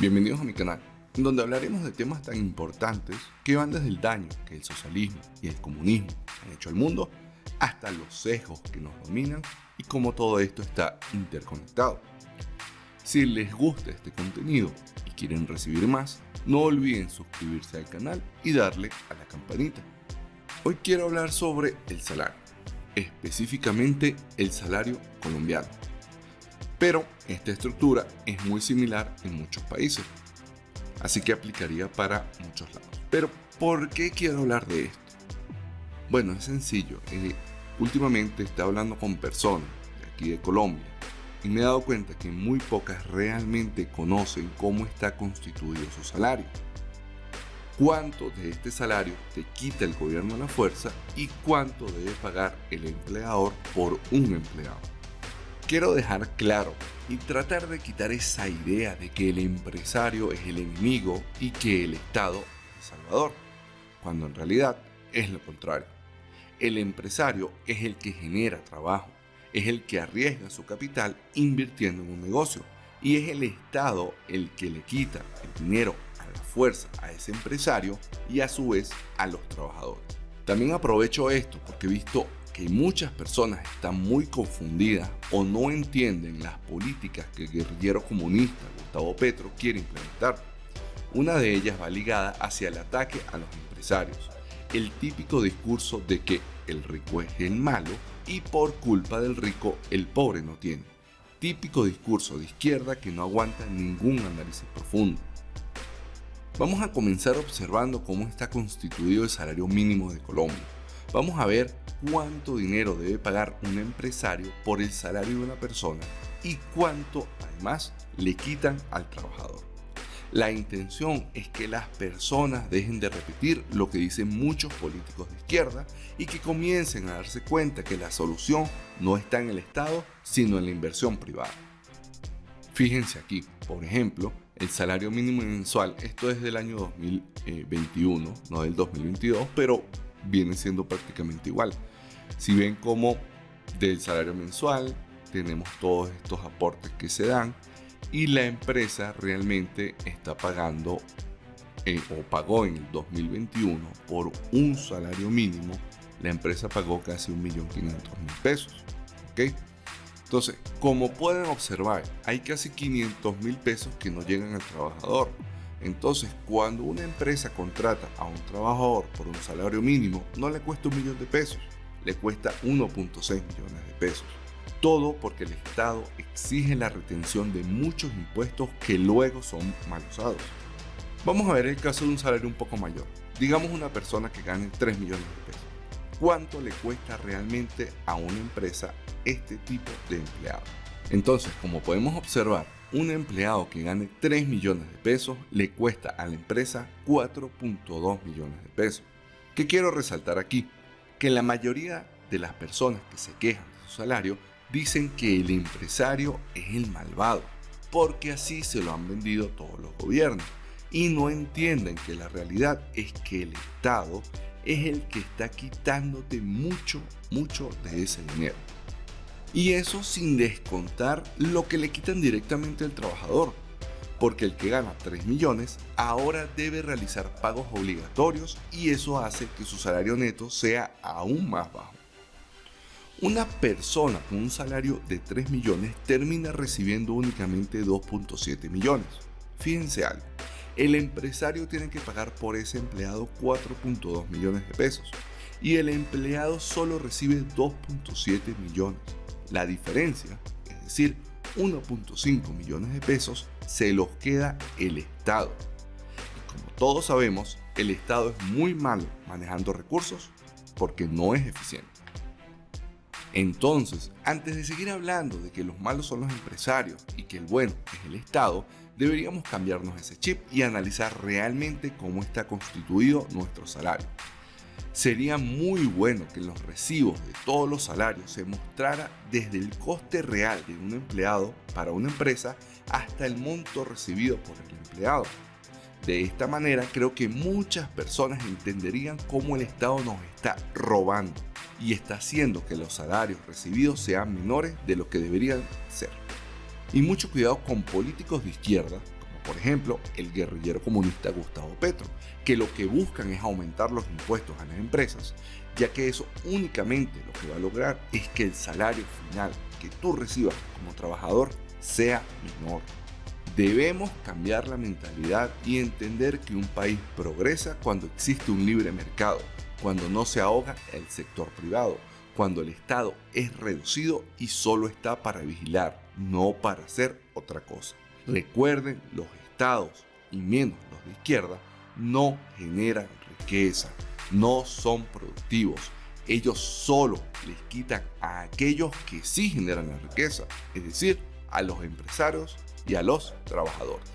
Bienvenidos a mi canal, en donde hablaremos de temas tan importantes que van desde el daño que el socialismo y el comunismo han hecho al mundo, hasta los sesgos que nos dominan y cómo todo esto está interconectado. Si les gusta este contenido y quieren recibir más, no olviden suscribirse al canal y darle a la campanita. Hoy quiero hablar sobre el salario, específicamente el salario colombiano. Pero esta estructura es muy similar en muchos países, así que aplicaría para muchos lados. Pero ¿por qué quiero hablar de esto? Bueno, es sencillo. Últimamente estoy hablando con personas de aquí de Colombia y me he dado cuenta que muy pocas realmente conocen cómo está constituido su salario. Cuánto de este salario te quita el gobierno a la fuerza y cuánto debe pagar el empleador por un empleado. Quiero dejar claro y tratar de quitar esa idea de que el empresario es el enemigo y que el Estado es el salvador, cuando en realidad es lo contrario. El empresario es el que genera trabajo, es el que arriesga su capital invirtiendo en un negocio y es el Estado el que le quita el dinero a la fuerza a ese empresario y a su vez a los trabajadores. También aprovecho esto porque he visto que muchas personas están muy confundidas o no entienden las políticas que el guerrillero comunista Gustavo Petro quiere implementar. Una de ellas va ligada hacia el ataque a los empresarios, el típico discurso de que el rico es el malo y por culpa del rico el pobre no tiene. Típico discurso de izquierda que no aguanta ningún análisis profundo. Vamos a comenzar observando cómo está constituido el salario mínimo de Colombia. Vamos a ver cuánto dinero debe pagar un empresario por el salario de una persona y cuánto además le quitan al trabajador. La intención es que las personas dejen de repetir lo que dicen muchos políticos de izquierda y que comiencen a darse cuenta que la solución no está en el Estado, sino en la inversión privada. Fíjense aquí, por ejemplo, el salario mínimo mensual, esto es del año 2021, no del 2022, pero viene siendo prácticamente igual. Si ven como del salario mensual tenemos todos estos aportes que se dan y la empresa realmente está pagando o pagó en el 2021 por un salario mínimo, la empresa pagó casi 1.500.000 pesos. ¿Ok? Entonces, como pueden observar, hay casi 500.000 pesos que no llegan al trabajador. Entonces, cuando una empresa contrata a un trabajador por un salario mínimo, no le cuesta 1.000.000 de pesos, le cuesta 1.6 millones de pesos. Todo porque el Estado exige la retención de muchos impuestos que luego son mal usados. Vamos a ver el caso de un salario un poco mayor. Digamos una persona que gane 3 millones de pesos. ¿Cuánto le cuesta realmente a una empresa este tipo de empleado? Entonces, como podemos observar, un empleado que gane 3 millones de pesos le cuesta a la empresa 4.2 millones de pesos. ¿Qué quiero resaltar aquí? Que la mayoría de las personas que se quejan de su salario dicen que el empresario es el malvado, porque así se lo han vendido todos los gobiernos, y no entienden que la realidad es que el Estado es el que está quitándote mucho de ese dinero. Y eso sin descontar lo que le quitan directamente al trabajador, porque el que gana 3 millones ahora debe realizar pagos obligatorios y eso hace que su salario neto sea aún más bajo. Una persona con un salario de 3 millones termina recibiendo únicamente 2.7 millones. Fíjense algo, el empresario tiene que pagar por ese empleado 4.2 millones de pesos y el empleado solo recibe 2.7 millones. La diferencia, es decir, 1.5 millones de pesos, se los queda el Estado. Y como todos sabemos, el Estado es muy malo manejando recursos porque no es eficiente. Entonces, antes de seguir hablando de que los malos son los empresarios y que el bueno es el Estado, deberíamos cambiarnos ese chip y analizar realmente cómo está constituido nuestro salario. Sería muy bueno que en los recibos de todos los salarios se mostrara desde el coste real de un empleado para una empresa hasta el monto recibido por el empleado. De esta manera creo que muchas personas entenderían cómo el Estado nos está robando y está haciendo que los salarios recibidos sean menores de lo que deberían ser. Y mucho cuidado con políticos de izquierda, como por ejemplo, el guerrillero comunista Gustavo Petro, que lo que buscan es aumentar los impuestos a las empresas, ya que eso únicamente lo que va a lograr es que el salario final que tú recibas como trabajador sea menor. Debemos cambiar la mentalidad y entender que un país progresa cuando existe un libre mercado, cuando no se ahoga el sector privado, cuando el Estado es reducido y solo está para vigilar, no para hacer otra cosa. Recuerden, los estados, y menos los de izquierda, no generan riqueza, no son productivos. Ellos solo les quitan a aquellos que sí generan la riqueza, es decir, a los empresarios y a los trabajadores.